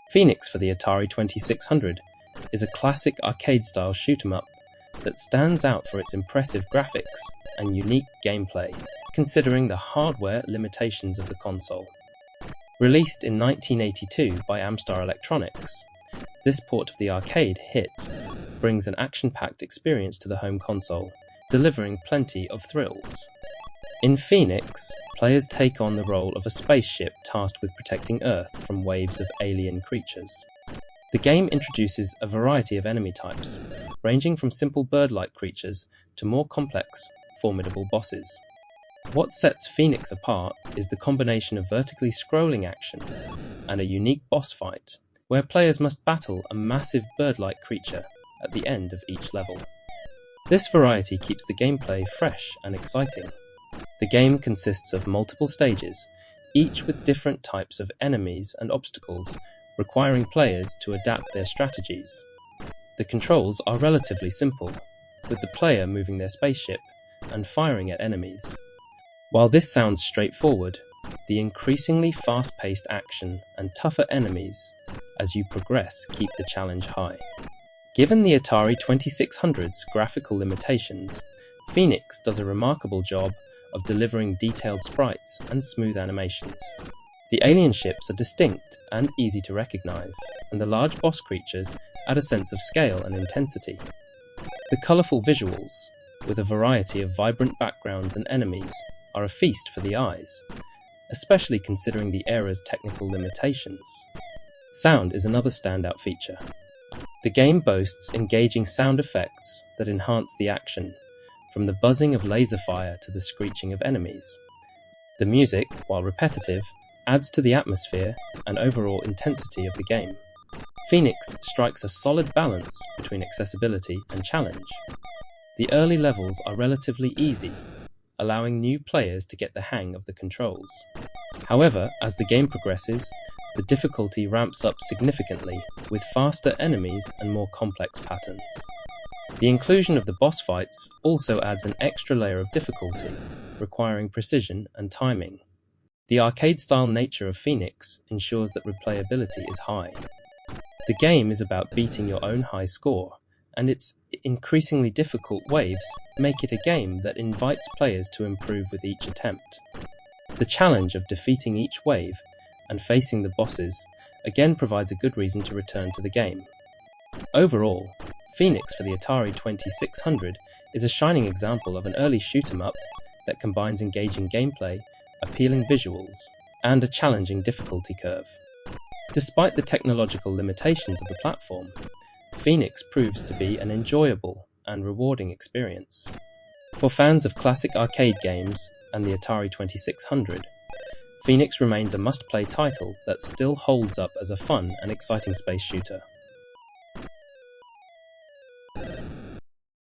Phoenix for the Atari 2600 is a classic arcade-style shoot-'em-up that stands out for its impressive graphics and unique gameplay, considering the hardware limitations of the console. Released in 1982 by Amstar Electronics, this port of the arcade hit brings an action-packed experience to the home console, delivering plenty of thrills. In Phoenix, players take on the role of a spaceship tasked with protecting Earth from waves of alien creatures. The game introduces a variety of enemy types, ranging from simple bird-like creatures to more complex, formidable bosses. What sets Phoenix apart is the combination of vertically scrolling action and a unique boss fight, where players must battle a massive bird-like creature at the end of each level. This variety keeps the gameplay fresh and exciting. The game consists of multiple stages, each with different types of enemies and obstacles, requiring players to adapt their strategies. The controls are relatively simple, with the player moving their spaceship and firing at enemies. While this sounds straightforward, the increasingly fast-paced action and tougher enemies as you progress keep the challenge high. Given the Atari 2600's graphical limitations, Phoenix does a remarkable job of delivering detailed sprites and smooth animations. The alien ships are distinct and easy to recognize, and the large boss creatures add a sense of scale and intensity. The colorful visuals, with a variety of vibrant backgrounds and enemies, are a feast for the eyes, especially considering the era's technical limitations. Sound is another standout feature. The game boasts engaging sound effects that enhance the action, from the buzzing of laser fire to the screeching of enemies. The music, while repetitive, adds to the atmosphere and overall intensity of the game. Phoenix strikes a solid balance between accessibility and challenge. The early levels are relatively easy, allowing new players to get the hang of the controls. However, as the game progresses, the difficulty ramps up significantly, with faster enemies and more complex patterns. The inclusion of the boss fights also adds an extra layer of difficulty, requiring precision and timing. The arcade-style nature of Phoenix ensures that replayability is high. The game is about beating your own high score, and its increasingly difficult waves make it a game that invites players to improve with each attempt. The challenge of defeating each wave and facing the bosses again provides a good reason to return to the game. Overall, Phoenix for the Atari 2600 is a shining example of an early shoot-'em-up that combines engaging gameplay, appealing visuals, and a challenging difficulty curve. Despite the technological limitations of the platform, Phoenix proves to be an enjoyable and rewarding experience. For fans of classic arcade games and the Atari 2600, Phoenix remains a must-play title that still holds up as a fun and exciting space shooter.